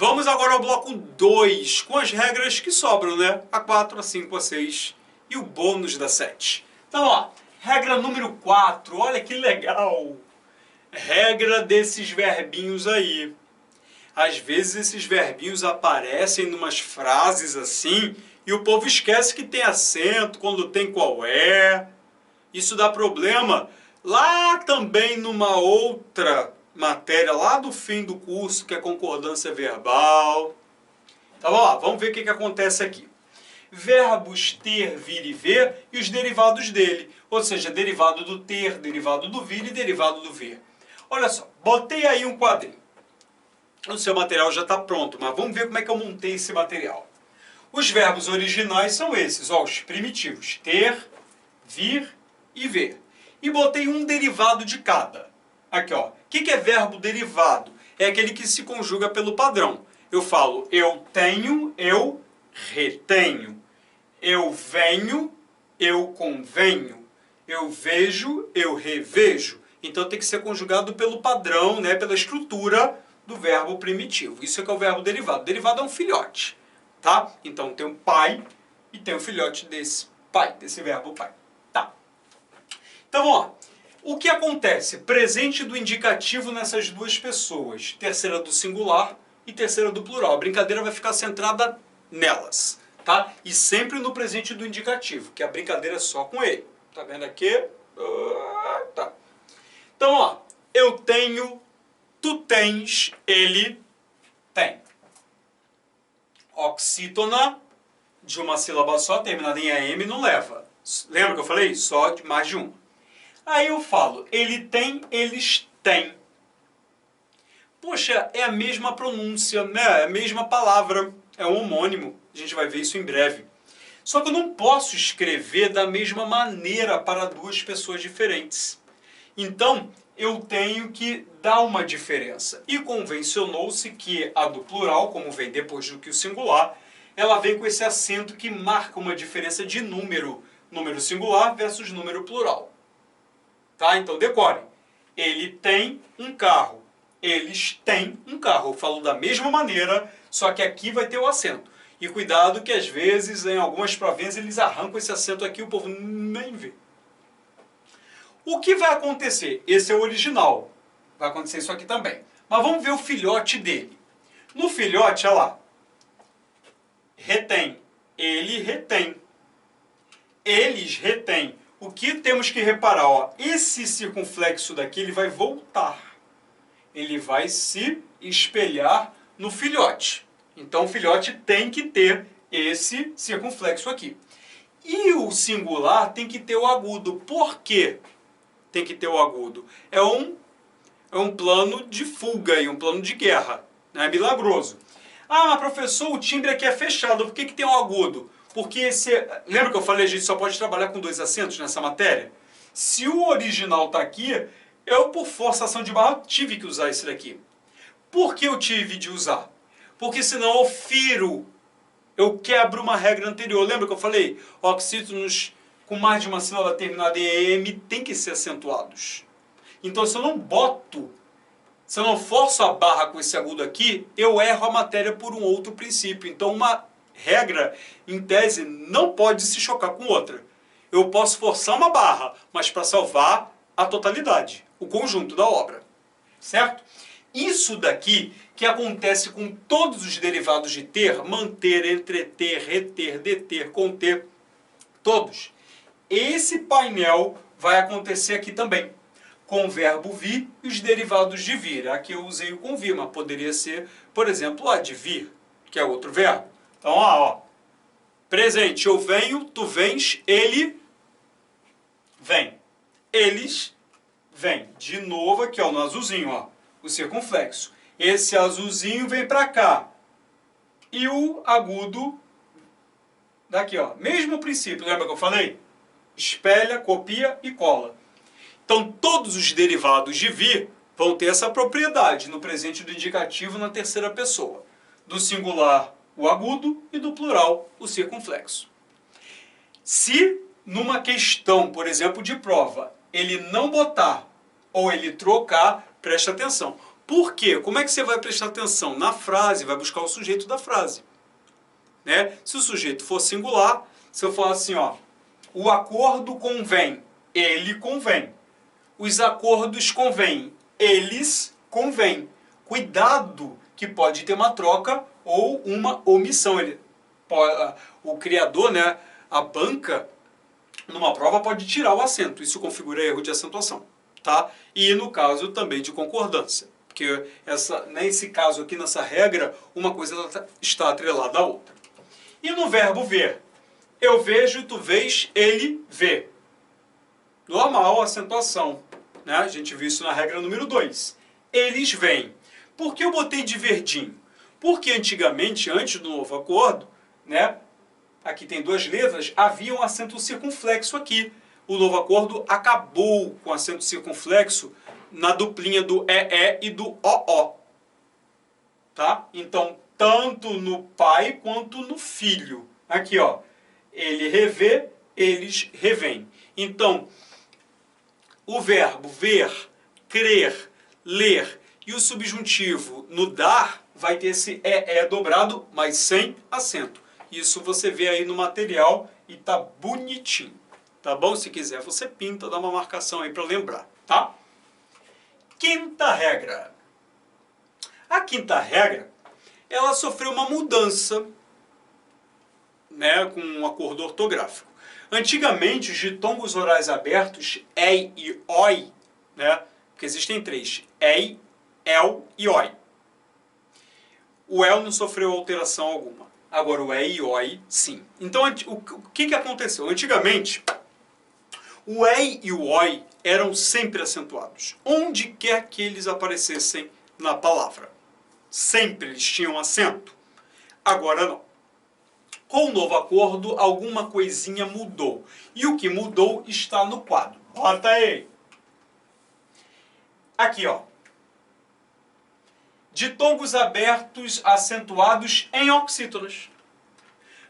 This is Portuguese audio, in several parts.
Vamos agora ao bloco 2, com as regras que sobram, né? A 4, a 5, a 6 e o bônus da 7. Então, ó, regra número 4, olha que legal! Regra desses verbinhos aí. Às vezes esses verbinhos aparecem em umas frases assim e o povo esquece que tem acento quando tem qual é. Isso dá problema lá também numa outra matéria, lá do fim do curso, que é concordância verbal. Então, ó, vamos ver o que acontece aqui. Verbos ter, vir e ver e os derivados dele. Ou seja, derivado do ter, derivado do vir e derivado do ver. Olha só, botei aí um quadrinho. O seu material já está pronto, mas vamos ver como é que eu montei esse material. Os verbos originais são esses, ó, os primitivos. Ter, vir e ver. E botei um derivado de cada. Aqui, ó. O que é verbo derivado? É aquele que se conjuga pelo padrão. Eu falo eu tenho, eu retenho. Eu venho, eu convenho. Eu vejo, eu revejo. Então tem que ser conjugado pelo padrão, né, pela estrutura do verbo primitivo. Isso é que é o verbo derivado. Derivado é um filhote, tá? Então tem um pai e tem um filhote desse pai, desse verbo pai. Tá. Então, ó, o que acontece? Presente do indicativo nessas duas pessoas. Terceira do singular e terceira do plural. A brincadeira vai ficar centrada nelas, tá? E sempre no presente do indicativo, que a brincadeira é só com ele. Tá vendo aqui? Tá. Então, ó, eu tenho, tu tens, ele tem. Oxítona, de uma sílaba só, terminada em AM, não leva. Lembra que eu falei? Só de mais de uma. Aí eu falo, ele tem, eles têm. Poxa, é a mesma pronúncia, né? É a mesma palavra, é um homônimo. A gente vai ver isso em breve. Só que eu não posso escrever da mesma maneira para duas pessoas diferentes. Então, eu tenho que dar uma diferença. E convencionou-se que a do plural, como vem depois do que o singular, ela vem com esse acento que marca uma diferença de número. Número singular versus número plural. Tá? Então, decore. Ele tem um carro. Eles têm um carro. Eu falo da mesma maneira, só que aqui vai ter o acento. E cuidado que às vezes, em algumas provinhas, eles arrancam esse acento aqui e o povo nem vê. O que vai acontecer? Esse é o original. Vai acontecer isso aqui também. Mas vamos ver o filhote dele. No filhote, olha lá. Retém. Ele retém. Eles retêm. O que temos que reparar? Ó, esse circunflexo daqui ele vai voltar. Ele vai se espelhar no filhote. Então o filhote tem que ter esse circunflexo aqui. E o singular tem que ter o agudo. Por quê? Tem que ter o agudo. É um plano de fuga e um plano de guerra. É milagroso. Ah, mas professor, o timbre aqui é fechado. Por que tem um agudo? Porque esse... Lembra que eu falei, a gente só pode trabalhar com dois acentos nessa matéria? Se o original está aqui, eu, por forçação de barra, tive que usar esse daqui. Por que eu tive de usar? Porque senão eu firo. Eu quebro uma regra anterior. Lembra que eu falei? Oxítonos com mais de uma sílaba terminada em EM tem que ser acentuados. Então, se eu não boto, se eu não forço a barra com esse agudo aqui, eu erro a matéria por um outro princípio. Então, uma regra, em tese, não pode se chocar com outra. Eu posso forçar uma barra, mas para salvar a totalidade, o conjunto da obra. Certo? Isso daqui que acontece com todos os derivados de ter, manter, entreter, reter, deter, conter, todos. Esse painel vai acontecer aqui também, com o verbo vir e os derivados de vir. Aqui eu usei o com vir, mas poderia ser, por exemplo, advir, que é outro verbo. Então, ó, presente, eu venho, tu vens, ele vem. Eles vêm. De novo aqui, ó, no azulzinho, ó, o circunflexo. Esse azulzinho vem para cá. E o agudo daqui, ó. Mesmo princípio, lembra que eu falei? Espelha, copia e cola. Então, todos os derivados de vir vão ter essa propriedade no presente do indicativo na terceira pessoa. Do singular, o agudo, e do plural, o circunflexo. Se, numa questão, por exemplo, de prova, ele não botar ou ele trocar, preste atenção. Por quê? Como é que você vai prestar atenção? Na frase, vai buscar o sujeito da frase. Né? Se o sujeito for singular, se eu falar assim, ó, o acordo convém, ele convém. Os acordos convêm, eles convêm. Cuidado que pode ter uma troca ou uma omissão. O criador, né, a banca, numa prova pode tirar o acento. Isso configura erro de acentuação. Tá? E no caso também de concordância. Porque nesse caso aqui, nessa regra, uma coisa está atrelada à outra. E no verbo ver? Eu vejo, tu vês, ele vê. Normal, acentuação. Né? A gente viu isso na regra número 2. Eles vêm. Por que eu botei de verdinho? Porque antigamente, antes do novo acordo, né, aqui tem duas letras, havia um acento circunflexo aqui. O novo acordo acabou com o acento circunflexo na duplinha do EE e do OO. Tá? Então, tanto no pai quanto no filho. Aqui, ó. Ele revê, eles revêm. Então, o verbo ver, crer, ler e o subjuntivo no dar vai ter esse EE dobrado, mas sem acento. Isso você vê aí no material e tá bonitinho. Tá bom? Se quiser, você pinta, dá uma marcação aí para lembrar, tá? Quinta regra. A quinta regra, ela sofreu uma mudança, né, com um acordo ortográfico. Antigamente, os ditongos orais abertos, ei e oi, né, porque existem três, ei, el e oi. O el não sofreu alteração alguma. Agora, o ei e oi, sim. Então, o que aconteceu? Antigamente, o ei e o oi eram sempre acentuados, onde quer que eles aparecessem na palavra. Sempre eles tinham acento. Agora não. Com o novo acordo, alguma coisinha mudou. E o que mudou está no quadro. Bota aí. Aqui, ó. Ditongos abertos acentuados em oxítonas.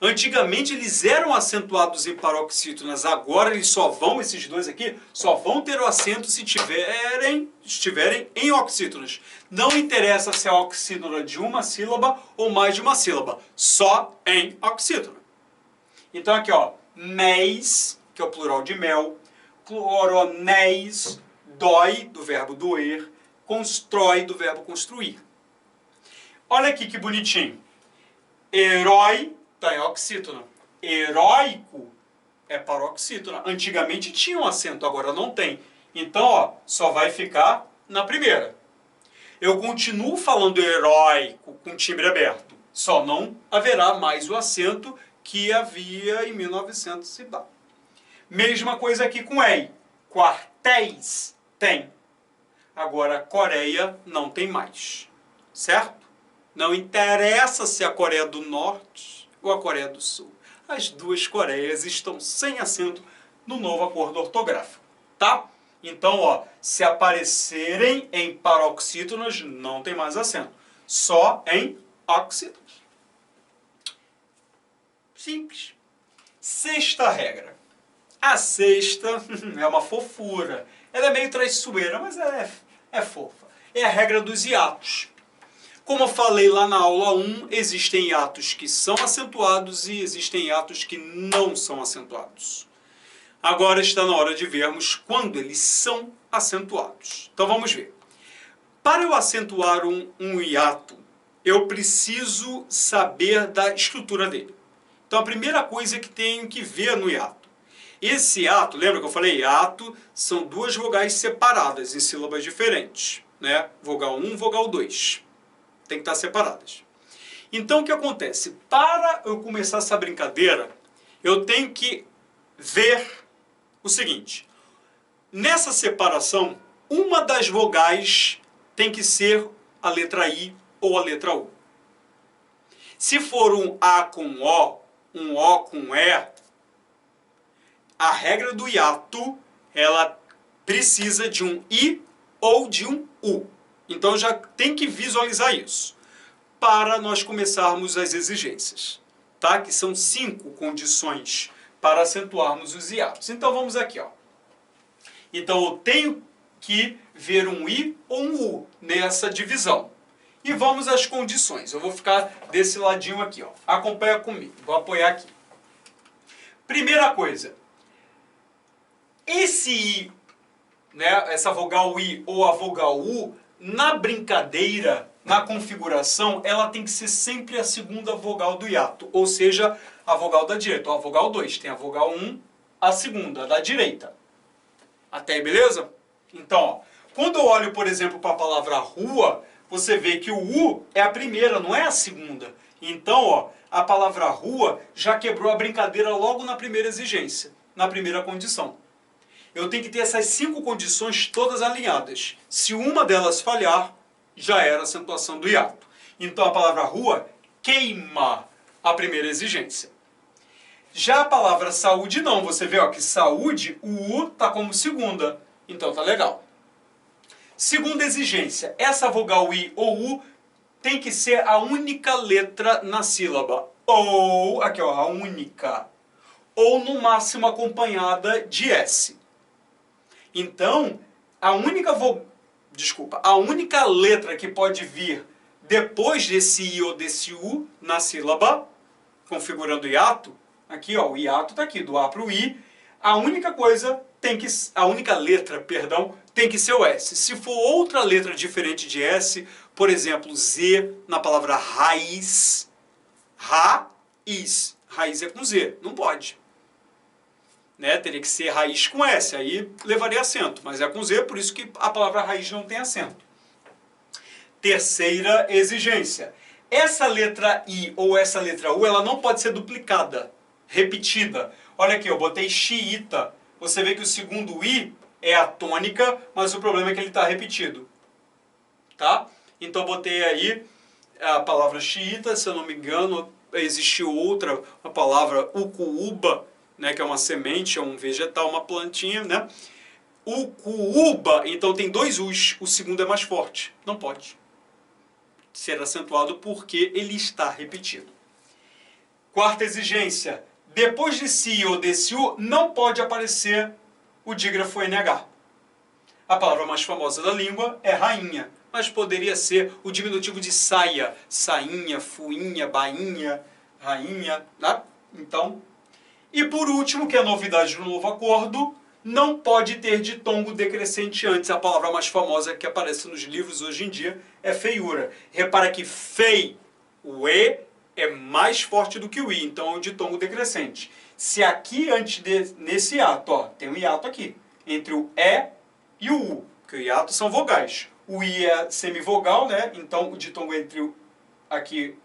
Antigamente eles eram acentuados em paroxítonas, agora eles só vão, esses dois aqui, só vão ter o acento se estiverem em oxítonas. Não interessa se é oxítona de uma sílaba ou mais de uma sílaba, só em oxítona. Então aqui, ó, mês, que é o plural de mel, cloronéis, dói, do verbo doer, constrói, do verbo construir. Olha aqui que bonitinho. Herói está em oxítona. Heróico é paroxítona. Antigamente tinha um acento, agora não tem. Então, ó, só vai ficar na primeira. Eu continuo falando heróico com timbre aberto. Só não haverá mais o acento que havia em 1900 e dá. Mesma coisa aqui com EI. Quartéis tem. Agora, Coreia não tem mais. Certo? Não interessa se é a Coreia do Norte ou a Coreia do Sul. As duas Coreias estão sem acento no novo acordo ortográfico. Tá? Então, ó, se aparecerem em paroxítonas, não tem mais acento. Só em oxítonas. Simples. Sexta regra. A sexta é uma fofura. Ela é meio traiçoeira, mas é fofa. É a regra dos hiatos. Como eu falei lá na aula 1, existem hiatos que são acentuados e existem hiatos que não são acentuados. Agora está na hora de vermos quando eles são acentuados. Então vamos ver. Para eu acentuar um hiato, eu preciso saber da estrutura dele. Então a primeira coisa que tenho que ver no hiato. Esse hiato, lembra que eu falei? Hiato são duas vogais separadas em sílabas diferentes. Né? Vogal 1, vogal 2. Tem que estar separadas. Então o que acontece? Para eu começar essa brincadeira, eu tenho que ver o seguinte. Nessa separação, uma das vogais tem que ser a letra I ou a letra U. Se for um A com O, um O com E, a regra do hiato, ela precisa de um I ou de um U. Então já tem que visualizar isso, para nós começarmos as exigências, tá? Que são 5 condições para acentuarmos os hiatos. Então vamos aqui, ó. Então eu tenho que ver um I ou um U nessa divisão. E vamos às condições. Eu vou ficar desse ladinho aqui, ó. Acompanha comigo. Vou apoiar aqui. Primeira coisa. Esse I, né, essa vogal I ou a vogal U, na brincadeira, na configuração, ela tem que ser sempre a segunda vogal do hiato. Ou seja, a vogal da direita. Ó, a vogal 2. Tem a vogal 1, a segunda, da direita. Até aí, beleza? Então, ó, quando eu olho, por exemplo, para a palavra rua, você vê que o U é a primeira, não é a segunda. Então, ó, a palavra rua já quebrou a brincadeira logo na primeira exigência, na primeira condição. Eu tenho que ter essas 5 condições todas alinhadas. Se uma delas falhar, já era a acentuação do hiato. Então, a palavra rua queima a primeira exigência. Já a palavra saúde não. Você vê, ó, que saúde, o U está como segunda. Então, tá legal. Segunda exigência. Essa vogal I ou U tem que ser a única letra na sílaba. Ou, aqui ó, a única. Ou no máximo acompanhada de S. Então, a única letra que pode vir depois desse I ou desse U na sílaba, configurando o hiato, aqui ó, o hiato está aqui, do A para o I, a única letra, perdão, tem que ser o S. Se for outra letra diferente de S, por exemplo, Z na palavra raiz, raiz é com Z, não pode. Né? Teria que ser raiz com S, aí levaria acento, mas é com Z, por isso que a palavra raiz não tem acento. Terceira exigência. Essa letra I ou essa letra U, ela não pode ser duplicada, repetida. Olha aqui, eu botei xiita. Você vê que o segundo I é a tônica, mas o problema é que ele está repetido. Tá? Então eu botei aí a palavra xiita, se eu não me engano, existiu outra, a palavra ucuúba, né, que é uma semente, é um vegetal, uma plantinha, né? Ucuúba, então tem 2 U's, o segundo é mais forte. Não pode ser acentuado porque ele está repetido. Quarta exigência. Depois desse I ou desse U, não pode aparecer o dígrafo NH. A palavra mais famosa da língua é rainha, mas poderia ser o diminutivo de saia. Sainha, fuinha, bainha, rainha, né? Então, e por último, que é a novidade do novo acordo, não pode ter ditongo decrescente antes. A palavra mais famosa que aparece nos livros hoje em dia é feiura. Repara que fei, o E é mais forte do que o I, então é um ditongo decrescente. Se aqui, nesse hiato, ó, tem um hiato aqui, entre o E e o U, porque o hiato são vogais. O I é semivogal, né? Então o ditongo entre aqui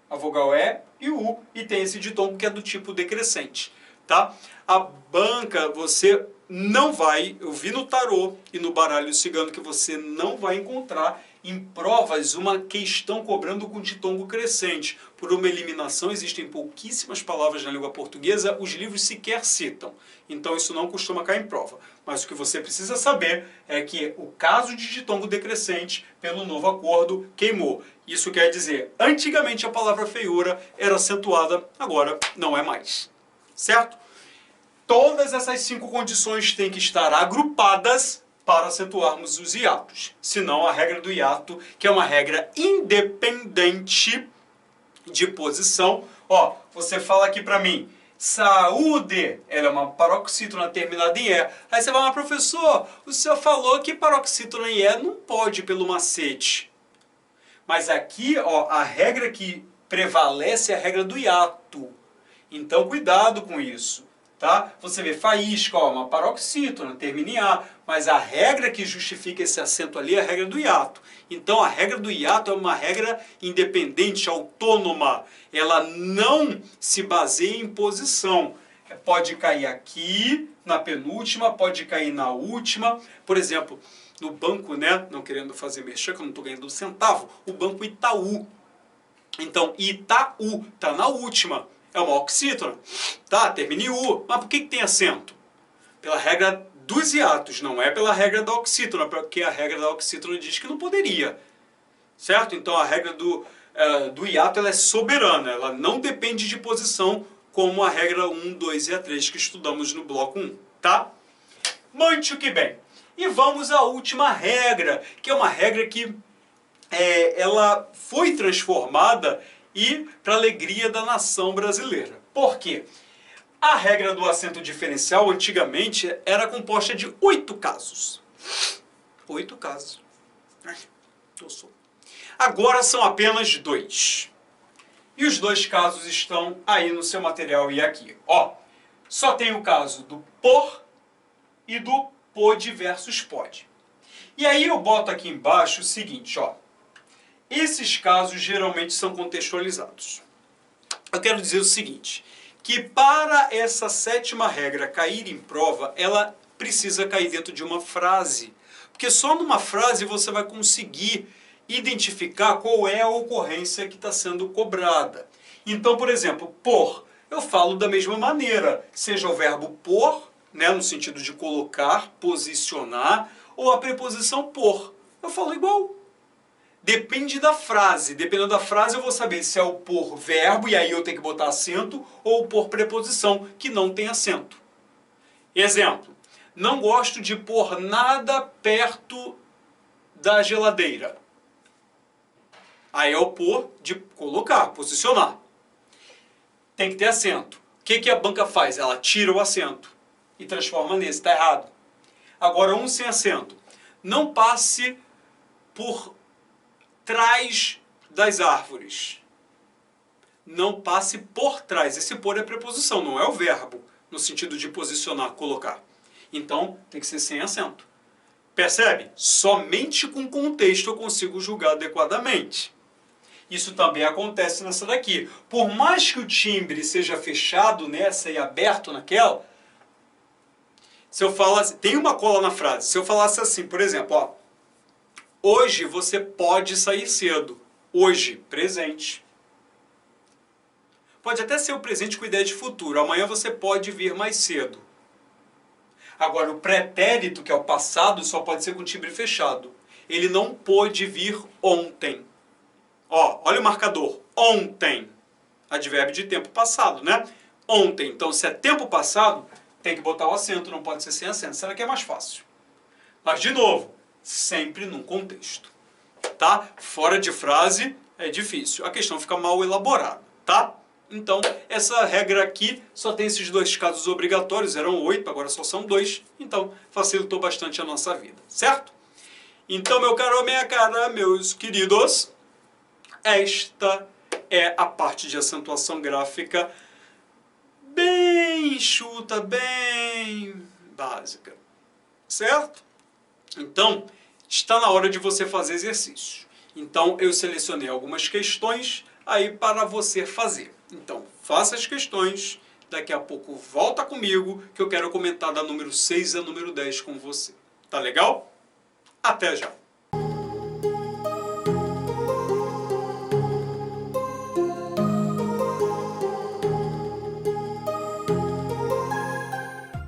a vogal E e o U, e tem esse ditongo que é do tipo decrescente, tá? A banca, você não vai, eu vi no tarô e no baralho cigano que você não vai encontrar em provas uma questão cobrando com ditongo crescente. Por uma eliminação, existem pouquíssimas palavras na língua portuguesa, os livros sequer citam. Então isso não costuma cair em prova. Mas o que você precisa saber é que o caso de ditongo decrescente, pelo novo acordo, queimou. Isso quer dizer, antigamente a palavra feiura era acentuada, agora não é mais. Certo? Todas essas 5 condições têm que estar agrupadas para acentuarmos os hiatos. Senão a regra do hiato, que é uma regra independente de posição. Ó, você fala aqui para mim, saúde, ela é uma paroxítona terminada em E. Aí você vai, mas professor, o senhor falou que paroxítona em E não pode pelo macete. Mas aqui, ó, a regra que prevalece é a regra do hiato. Então, cuidado com isso. Tá? Você vê faísca, ó, uma paroxítona, termina em A, mas a regra que justifica esse acento ali é a regra do hiato. Então a regra do hiato é uma regra independente, autônoma. Ela não se baseia em posição. Pode cair aqui, na penúltima, pode cair na última. Por exemplo, no banco, né, não querendo fazer mexer, que eu não estou ganhando um centavo, o banco Itaú. Então Itaú está na última. É uma oxítona, tá? Termina em U. Mas por que tem acento? Pela regra dos hiatos, não é pela regra da oxítona, porque a regra da oxítona diz que não poderia. Certo? Então a regra do hiato ela é soberana, ela não depende de posição, como a regra 1, 2 e a 3 que estudamos no bloco 1, tá? Muito que bem. E vamos à última regra, que é uma regra que ela foi transformada e para a alegria da nação brasileira. Por quê? A regra do acento diferencial, antigamente, era composta de 8 casos. 8 casos. Agora são apenas 2. E os 2 casos estão aí no seu material e aqui. Ó, só tem o caso do por e do pode versus pode. E aí eu boto aqui embaixo o seguinte, ó. Esses casos geralmente são contextualizados. Eu quero dizer o seguinte, que para essa 7ª regra cair em prova, ela precisa cair dentro de uma frase. Porque só numa frase você vai conseguir identificar qual é a ocorrência que está sendo cobrada. Então, por exemplo, por, eu falo da mesma maneira, seja o verbo por, né, no sentido de colocar, posicionar, ou a preposição por. Eu falo igual. Depende da frase. Dependendo da frase eu vou saber se é o por verbo, e aí eu tenho que botar acento, ou o por preposição, que não tem acento. Exemplo. Não gosto de pôr nada perto da geladeira. Aí é o por de colocar, posicionar. Tem que ter acento. O que a banca faz? Ela tira o acento e transforma nesse. Está errado. Agora, um sem acento. Não passe por trás das árvores. Não passe por trás. Esse por é preposição, não é o verbo, no sentido de posicionar, colocar. Então, tem que ser sem acento. Percebe? Somente com contexto eu consigo julgar adequadamente. Isso também acontece nessa daqui. Por mais que o timbre seja fechado nessa e aberto naquela, se eu falasse, tem uma cola na frase, se eu falasse assim, por exemplo, ó, hoje você pode sair cedo. Hoje, presente. Pode até ser o presente com ideia de futuro. Amanhã você pode vir mais cedo. Agora, o pretérito, que é o passado, só pode ser com timbre fechado. Ele não pôde vir ontem. Ó, olha o marcador. Ontem. Advérbio de tempo passado, né? Ontem. Então, se é tempo passado, tem que botar o acento, não pode ser sem acento. Será que é mais fácil? Mas, de novo, sempre num contexto. Tá? Fora de frase é difícil. A questão fica mal elaborada, tá? Então, essa regra aqui só tem esses 2 casos obrigatórios. Eram 8, agora só são 2. Então, facilitou bastante a nossa vida, certo? Então, meu caro, minha cara, meus queridos, esta é a parte de acentuação gráfica bem enxuta, bem básica, certo? Então, está na hora de você fazer exercício. Então, eu selecionei algumas questões aí para você fazer. Então, faça as questões, daqui a pouco volta comigo, que eu quero comentar da número 6 a número 10 com você. Tá legal? Até já!